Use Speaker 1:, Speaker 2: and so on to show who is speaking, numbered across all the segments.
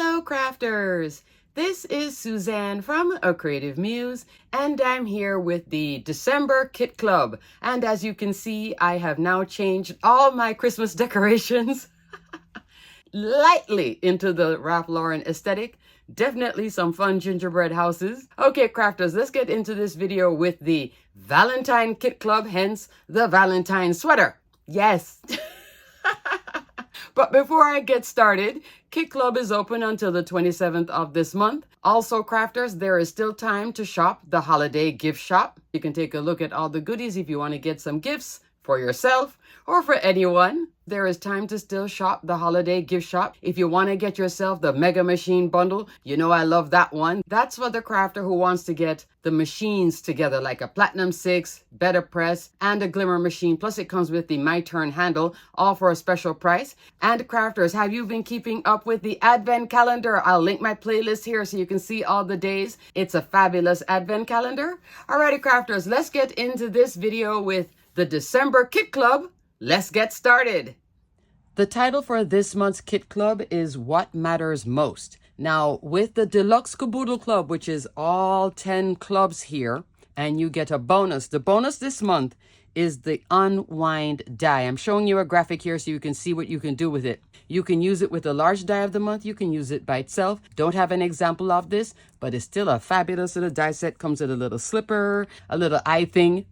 Speaker 1: Hello crafters! This is Suzanne from A Creative Muse, and I'm here with the December Kit Club. And as you can see, I have now changed all my Christmas decorations lightly into the Ralph Lauren aesthetic. Definitely some fun gingerbread houses. Okay, crafters, let's get into this video with the Valentine Kit Club, hence the Valentine sweater. Yes! But before I get started, Kit Club is open until the 27th of this month. Also, crafters, there is still time to shop the holiday gift shop. You can take a look at all the goodies if you want to get some gifts for yourself or for anyone. There is time to still shop the holiday gift shop. If you want to get yourself the Mega Machine bundle, you know I love that one. That's for the crafter who wants to get the machines together, like a Platinum 6, Better Press, and a Glimmer machine. Plus it comes with the My Turn handle, all for a special price. And crafters, have you been keeping up with the Advent calendar? I'll link my playlist here so you can see all the days. It's a fabulous Advent calendar. Alrighty, crafters, let's get into this video with the December Kit Club. Let's get started. The title for this month's Kit Club is What Matters Most. Now, with the Deluxe Caboodle Club, which is all 10 clubs here, and you get a bonus. The bonus this month is the Unwind die. I'm showing you a graphic here so you can see what you can do with it. You can use it with the large die of the month. You can use it by itself. Don't have an example of this, but it's still a fabulous little die set. Comes with a little slipper, a little eye thing.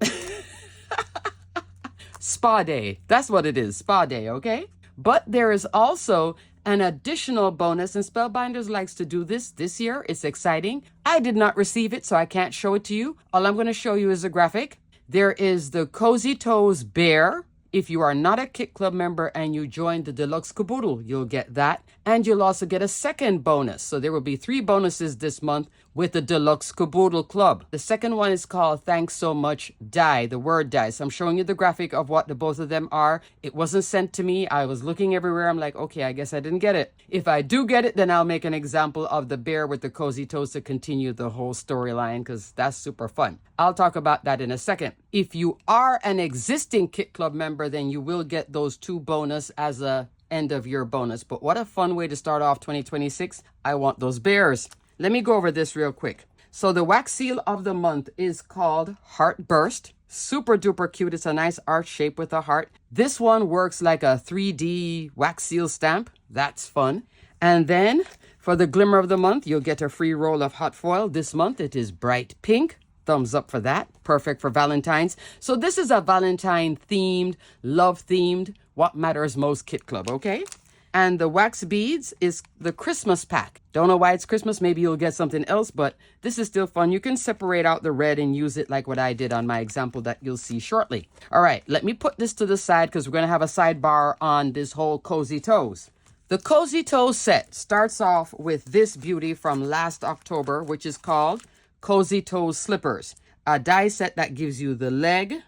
Speaker 1: Spa day. That's what it is. Spa day, okay? But there is also an additional bonus, and Spellbinders likes to do this year. It's exciting. I did not receive it, so I can't show it to you. All I'm going to show you is a graphic. There is the Cozy Toes Bear. If you are not a Kit Club member and you join the Deluxe Caboodle, you'll get that. And you'll also get a second bonus. So there will be 3 bonuses this month with the Deluxe Caboodle Club. The second one is called Thanks So Much Die, the word die. So I'm showing you the graphic of what the both of them are. It wasn't sent to me. I was looking everywhere. I'm like, okay, I guess I didn't get it. If I do get it, then I'll make an example of the bear with the cozy toes to continue the whole storyline because that's super fun. I'll talk about that in a second. If you are an existing Kit Club member, then you will get those 2 bonus as a end of year bonus. But what a fun way to start off 2026. I want those bears. Let me go over this real quick. So the wax seal of the month is called Heart Burst. Super duper cute. It's a nice art shape with a heart. This one works like a 3D wax seal stamp. That's fun. And then for the Glimmer of the month, you'll get a free roll of hot foil. This month it is bright pink. Thumbs up for that. Perfect for Valentine's. So this is a Valentine themed, love themed, What Matters Most Kit Club, okay? And the wax beads is the Christmas pack. Don't know why it's Christmas. Maybe you'll get something else, but this is still fun. You can separate out the red and use it like what I did on my example that you'll see shortly. All right, let me put this to the side because we're going to have a sidebar on this whole Cozy Toes. The Cozy Toes set starts off with this beauty from last October, which is called Cozy Toes Slippers, a die set that gives you the leg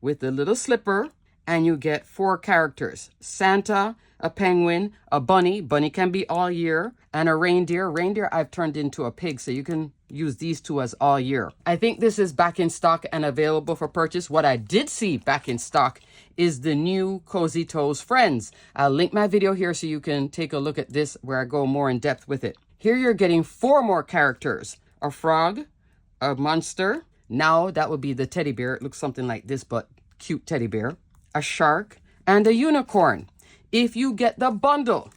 Speaker 1: with the little slipper, and you get 4 characters: Santa, a penguin, a bunny can be all year, and a reindeer. Reindeer I've turned into a pig, so you can use these 2 as all year. I think this is back in stock and available for purchase. What I did see back in stock is the new Cozy Toes Friends. I'll link my video here so you can take a look at this where I go more in depth with it. Here you're getting 4 more characters: a frog, a monster. Now that would be the teddy bear. It looks something like this, but cute teddy bear. A shark and a unicorn. If you get the bundle,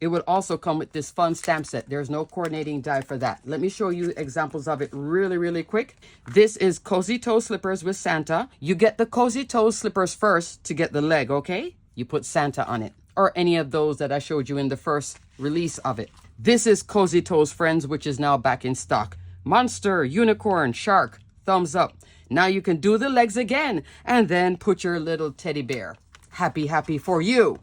Speaker 1: it would also come with this fun stamp set. There's no coordinating die for that. Let me show you examples of it really quick. This is Cozy Toe Slippers with Santa. You get the Cozy Toe Slippers first to get the leg, okay? You put Santa on it, or any of those that I showed you in the first release of it. This is Cozy Toes Friends, which is now back in stock. Monster, unicorn, shark, thumbs up. Now you can do the legs again and then put your little teddy bear. Happy for you.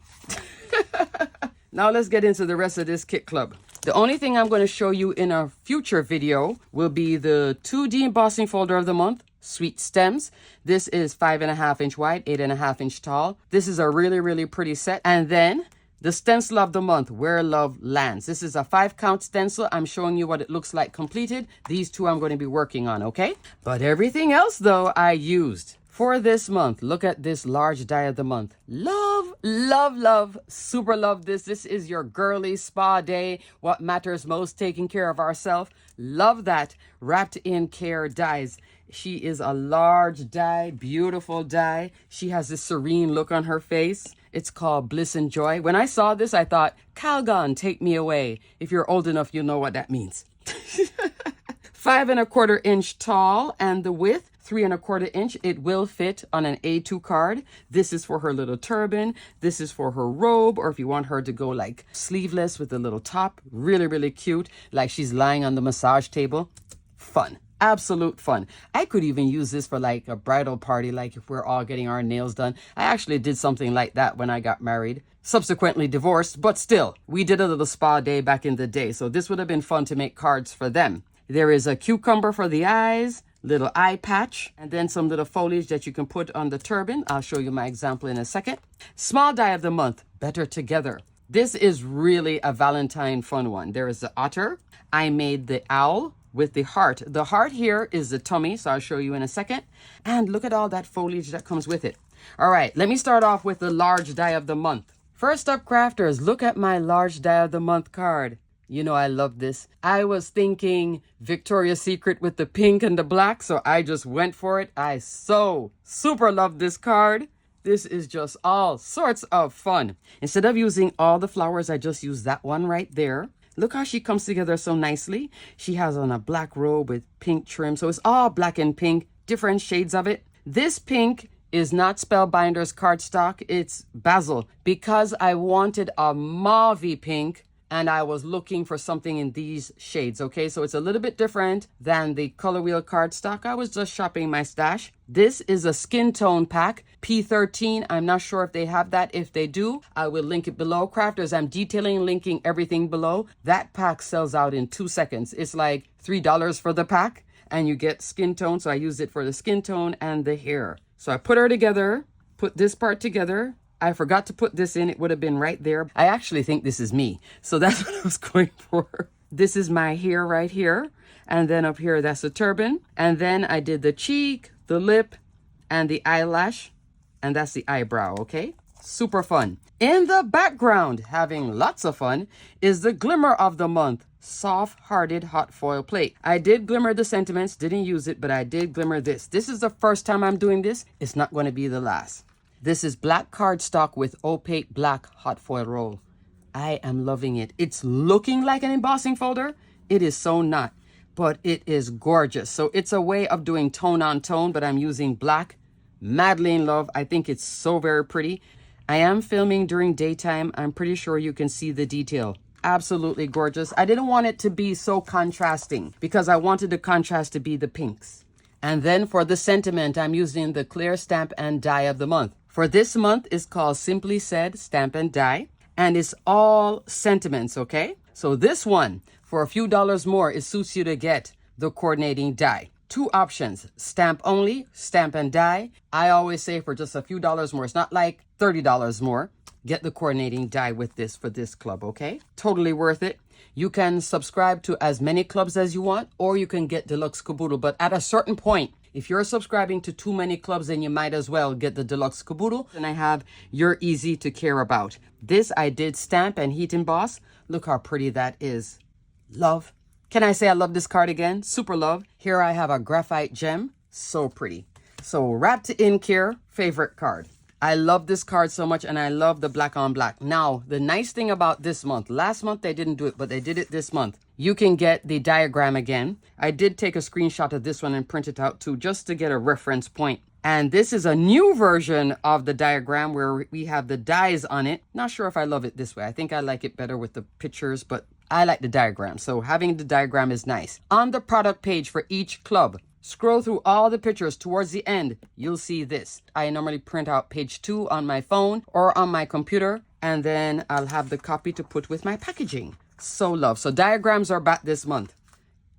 Speaker 1: Now let's get into the rest of this Kit Club. The only thing I'm going to show you in a future video will be the 2D embossing folder of the month, Sweet Stems. This is 5.5 inch wide, 8.5 inch tall. This is a really pretty set. And then the stencil of the month, Where Love Lands. This is a 5-count stencil. I'm showing you what it looks like completed. These 2 I'm going to be working on, okay? But everything else, though, I used. For this month, look at this large die of the month. Love, love, love, super love this. This is your girly spa day. What matters most, taking care of ourselves. Love that. Wrapped in care dies. She is a large die, beautiful die. She has this serene look on her face. It's called Bliss and Joy. When I saw this, I thought, Calgon, take me away. If you're old enough, you'll know what that means. 5¼ inch tall, and the width 3¼ inch. It will fit on an A2 card. This is for her little turban. This is for her robe, or if you want her to go like sleeveless with a little top. Really, really cute, like she's lying on the massage table. Fun. Absolute fun. I could even use this for like a bridal party, like if we're all getting our nails done. I actually did something like that when I got married. Subsequently divorced, but still, we did a little spa day back in the day. So this would have been fun to make cards for them. There is a cucumber for the eyes, little eye patch, and then some little foliage that you can put on the turban. I'll show you my example in a second. Small die of the month, Better Together. This is really a Valentine fun one. There is the otter. I made the owl with the heart. The heart here is the tummy, so I'll show you in a second. And look at all that foliage that comes with it. All right, let me start off with the large die of the month. First up, crafters, look at my large die of the month card. You know I love this. I was thinking Victoria's Secret with the pink and the black, so I just went for it. I so super love this card. This is just all sorts of fun. Instead of using all the flowers, I just used that one right there. Look how she comes together so nicely. She has on a black robe with pink trim. So it's all black and pink, different shades of it. This pink is not Spellbinders cardstock. It's Basil, because I wanted a mauve pink and I was looking for something in these shades. Okay, so it's a little bit different than the Color Wheel cardstock. I was just shopping my stash. This is a skin tone pack, P13. I'm not sure if they have that. If they do, I will link it below. Crafters, I'm detailing, linking everything below. That pack sells out in 2 seconds. It's like $3 for the pack, and you get skin tone. So I used it for the skin tone and the hair. So I put her together, put this part together. I forgot to put this in. It would have been right there. I actually think this is me. So that's what I was going for. This is my hair right here. And then up here, that's the turban. And then I did the cheek, the lip, and the eyelash. And that's the eyebrow, okay? Super fun. In the background, having lots of fun, is the glimmer of the month. Soft-hearted hot foil plate. I did glimmer the sentiments, didn't use it, but I did glimmer this. This is the first time I'm doing this. It's not going to be the last. This is black cardstock with opaque black hot foil roll. I am loving it. It's looking like an embossing folder. It is so not, but it is gorgeous. So it's a way of doing tone on tone, but I'm using black. Madly in love. I think it's so very pretty. I am filming during daytime. I'm pretty sure you can see the detail. Absolutely gorgeous. I didn't want it to be so contrasting because I wanted the contrast to be the pinks. And then for the sentiment, I'm using the clear stamp and die of the month. For this month, it's called Simply Said Stamp and Die, and it's all sentiments, okay? So this one, for a few dollars more, it suits you to get the coordinating die. 2 options, stamp only, stamp and die. I always say for just a few dollars more, it's not like $30 more. Get the coordinating die with this for this club, okay? Totally worth it. You can subscribe to as many clubs as you want, or you can get Deluxe Caboodle. But at a certain point, if you're subscribing to too many clubs, then you might as well get the Deluxe Caboodle. And I have You're Easy to Care About. This I did stamp and heat emboss. Look how pretty that is. Love. Can I say I love this card again? Super love. Here I have a graphite gem. So pretty. So wrapped in care, favorite card. I love this card so much, and I love the black on black. Now, the nice thing about this month, last month they didn't do it, but they did it this month. You can get the diagram again. I did take a screenshot of this one and print it out too, just to get a reference point. And this is a new version of the diagram where we have the dies on it. Not sure if I love it this way. I think I like it better with the pictures, but I like the diagram. So having the diagram is nice. On the product page for each club, scroll through all the pictures towards the end. You'll see this. I normally print out page 2 on my phone or on my computer, and then I'll have the copy to put with my packaging. So love. So diagrams are back this month.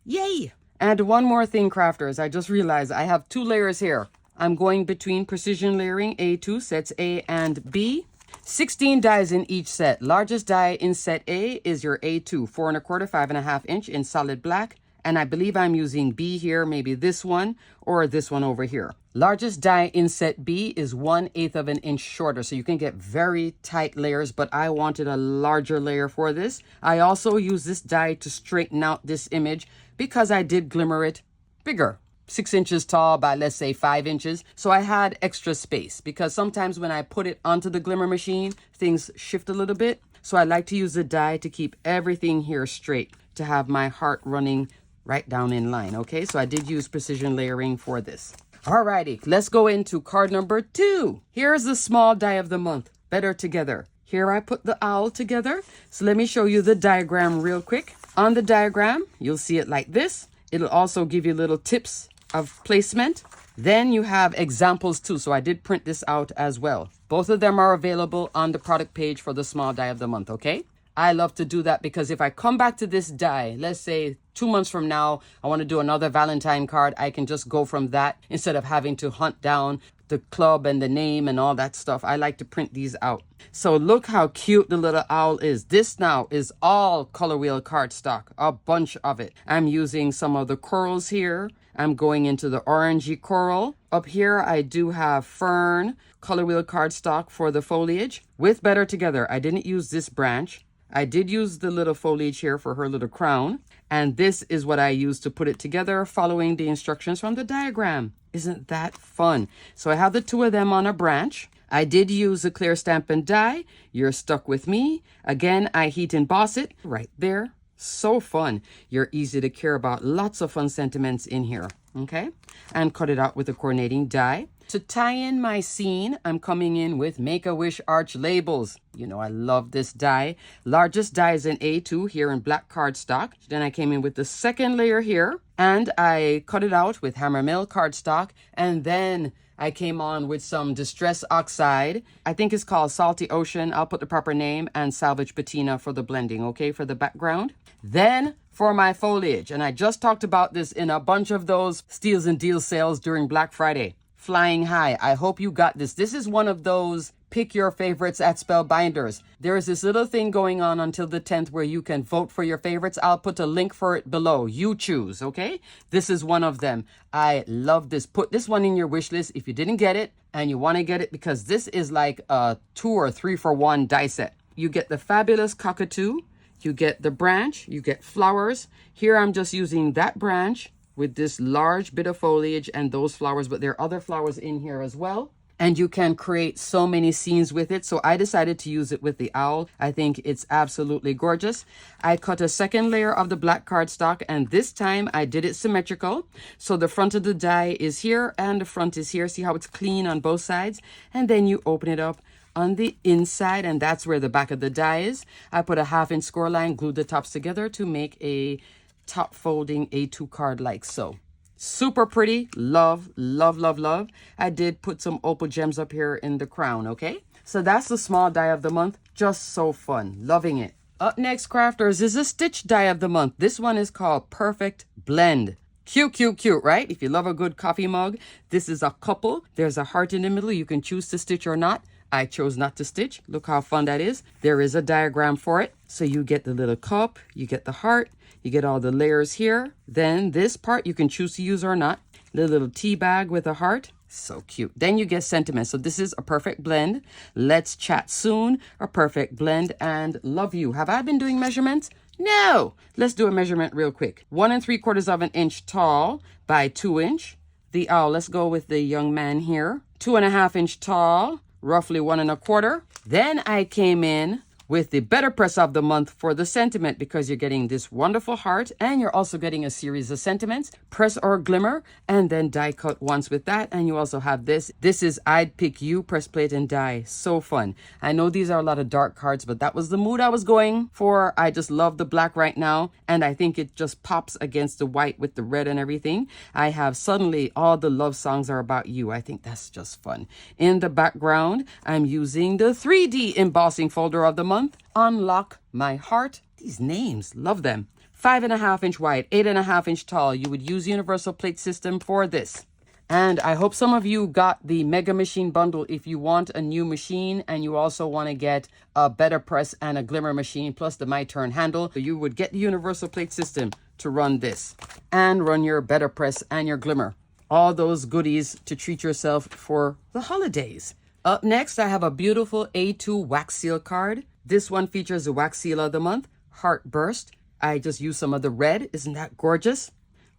Speaker 1: Yay! And one more thing, crafters. I just realized I have 2 layers here. I'm going between precision layering A2 sets A and B. 16 dies in each set. Largest die in set A is your A2, 4 1/4, 5.5 inch in solid black. And I believe I'm using B here, maybe this one or this one over here. Largest die in set B is 1/8 of an inch shorter, so you can get very tight layers, but I wanted a larger layer for this. I also use this die to straighten out this image because I did glimmer it bigger. 6 inches tall by, let's say, 5 inches. So I had extra space because sometimes when I put it onto the glimmer machine, things shift a little bit. So I like to use the die to keep everything here straight, to have my heart running right down in line. Okay, so I did use precision layering for this. Alrighty, let's go into card number 2. Here's the small die of the month, Better Together. Here I put the owl together. So let me show you the diagram real quick. On the diagram, you'll see it like this. It'll also give you little tips of placement. Then you have examples too. So I did print this out as well. Both of them are available on the product page for the small die of the month, okay? I love to do that because if I come back to this die, let's say 2 months from now, I want to do another Valentine card, I can just go from that instead of having to hunt down the club and the name and all that stuff. I like to print these out. So look how cute the little owl is. This now is all color wheel cardstock, a bunch of it. I'm using some of the corals here. I'm going into the orangey coral. Up here, I do have fern color wheel cardstock for the foliage with Better Together. I didn't use this branch. I did use the little foliage here for her little crown. And this is what I used to put it together following the instructions from the diagram. Isn't that fun? So I have the two of them on a branch. I did use a clear Stampin' die. You're stuck with me. Again, I heat emboss it right there. So fun. You're easy to care about. Lots of fun sentiments in here. Okay? And cut it out with a coordinating die. To tie in my scene, I'm coming in with Make-A-Wish Arch Labels. You know, I love this die. Largest die is an A2 here in black cardstock. Then I came in with the second layer here, and I cut it out with Hammermill cardstock. And then I came on with some Distress Oxide. I think it's called Salty Ocean. I'll put the proper name, and Salvage Patina for the blending, okay, for the background. Then for my foliage, and I just talked about this in a bunch of those steals and deals sales during Black Friday. Flying High. I hope you got this. This is one of those pick your favorites at Spellbinders. There is this little thing going on until the 10th where you can vote for your favorites. I'll put a link for it below. You choose, okay? This is one of them. I love this. Put this one in your wish list if you didn't get it and you want to get it, because this is like a 2 or 3 for 1 die set. You get the fabulous cockatoo. You get the branch. You get flowers. Here I'm just using that branch with this large bit of foliage and those flowers, but there are other flowers in here as well. And you can create so many scenes with it. So I decided to use it with the owl. I think it's absolutely gorgeous. I cut a second layer of the black cardstock, and this time I did it symmetrical. So the front of the die is here and the front is here. See how it's clean on both sides? And then you open it up on the inside, and that's where the back of the die is. I put a 1/2-inch score line, glued the tops together to make a top folding A2 card like so. Super pretty. Love, love, love, love. I did put some opal gems up here in the crown, okay? So that's the small die of the month. Just so fun. Loving it. Up next, crafters, is a stitch die of the month. This one is called Perfect Blend. Cute, cute, cute, right? If you love a good coffee mug, this is a couple. There's a heart in the middle. You can choose to stitch or not. I chose not to stitch. Look how fun that is. There is a diagram for it. So you get the little cup, you get the heart, you get all the layers here. Then this part you can choose to use or not. The little tea bag with a heart. So cute. Then you get sentiment. So this is a perfect blend. Let's chat soon. A perfect blend and love you. Have I been doing measurements? No. Let's do a measurement real quick. 1 3/4 of an inch tall by 2 inch. The owl, let's go with the young man here. 2 1/2 inch tall, roughly 1 1/4. Then I came in with the better press of the month for the sentiment, because you're getting this wonderful heart and you're also getting a series of sentiments, press or glimmer, and then die cut once with that. And you also have this. This is I'd Pick You, press plate and die. So fun. I know these are a lot of dark cards, but that was the mood I was going for. I just love the black right now, and I think it just pops against the white with the red and everything. I have Suddenly All the Love Songs Are About You. I think that's just fun. In the background, I'm using the 3D embossing folder of the month. Unlock My Heart. These names, love them. 5 1/2 inch wide, 8 1/2 inch tall. You would use Universal Plate System for this. And I hope some of you got the Mega Machine bundle if you want a new machine and you also want to get a better press and a glimmer machine plus the My Turn handle. So you would get the Universal Plate System to run this and run your better press and your glimmer. all those goodies to treat yourself for the holidays. Up next, I have a beautiful A2 wax seal card. This one features the wax seal of the month, Heartburst. I just used some of the red. Isn't that gorgeous?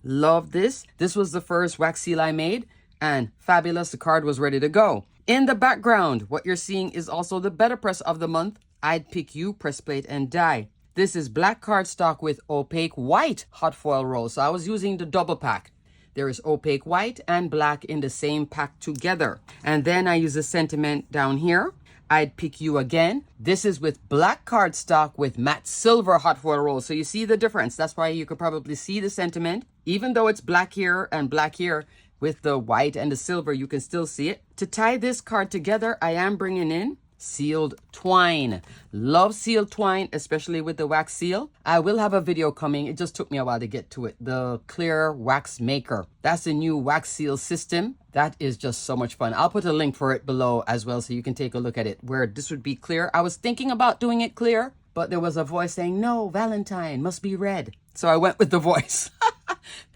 Speaker 1: Love this. This was the first wax seal I made, and fabulous. The card was ready to go. In the background, what you're seeing is also the better press of the month, I'd Pick You press plate and die. This is black cardstock with opaque white hot foil roll. So I was using the double pack. There is opaque white and black in the same pack together. And then I use a sentiment down here. I'd Pick You again. This is with black cardstock with matte silver hot foil roll. So you see the difference. That's why you could probably see the sentiment. Even though it's black here and black here, with the white and the silver, you can still see it. To tie this card together, I am bringing in sealed twine. Love sealed twine, especially with the wax seal. I will have a video coming. It just took me a while to get to it. The clear wax maker. That's the new wax seal system. That is just so much fun. I'll put a link for it below as well so you can take a look at it, where this would be clear. I was thinking about doing it clear, but there was a voice saying, no, Valentine must be red. So I went with the voice.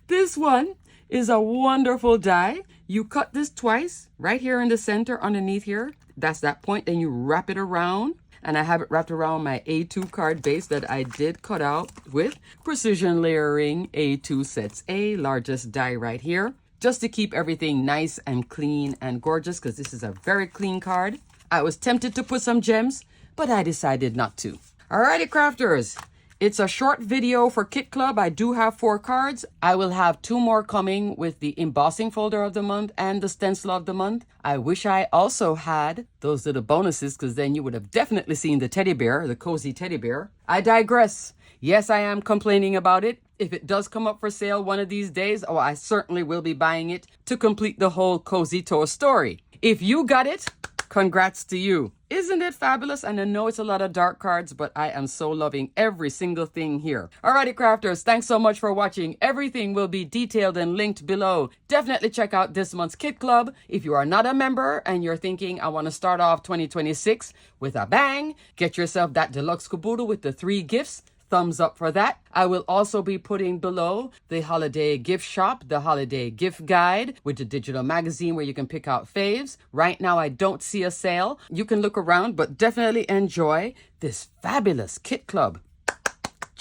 Speaker 1: This one is a wonderful die. You cut this twice, right here in the center underneath here. That's that point. Then you wrap it around. And I have it wrapped around my A2 card base that I did cut out with precision layering A2 sets A, largest die right here, just to keep everything nice and clean and gorgeous, because this is a very clean card. I was tempted to put some gems, but I decided not to. Alrighty, crafters. It's a short video for Kit Club. I do have 4 cards. I will have 2 more coming with the embossing folder of the month and the stencil of the month. I wish I also had those little bonuses, because then you would have definitely seen the teddy bear, the cozy teddy bear. I digress. Yes, I am complaining about it. If it does come up for sale one of these days, oh, I certainly will be buying it to complete the whole Cozy Toe story. If you got it, congrats to you. Isn't it fabulous? And I know it's a lot of dark cards, but I am so loving every single thing here. Alrighty, crafters, thanks so much for watching. Everything will be detailed and linked below. Definitely check out this month's Kit Club. If you are not a member and you're thinking, I want to start off 2026 with a bang, get yourself that deluxe caboodle with the 3 gifts. Thumbs up for that. I will also be putting below the holiday gift shop, the holiday gift guide with the digital magazine where you can pick out faves. Right now, I don't see a sale. You can look around, but definitely enjoy this fabulous Kit Club.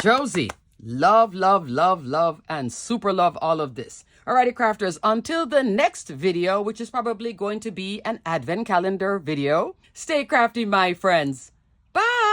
Speaker 1: Josie, love, love, love, love, and super love all of this. Alrighty, crafters, until the next video, which is probably going to be an advent calendar video, stay crafty, my friends. Bye!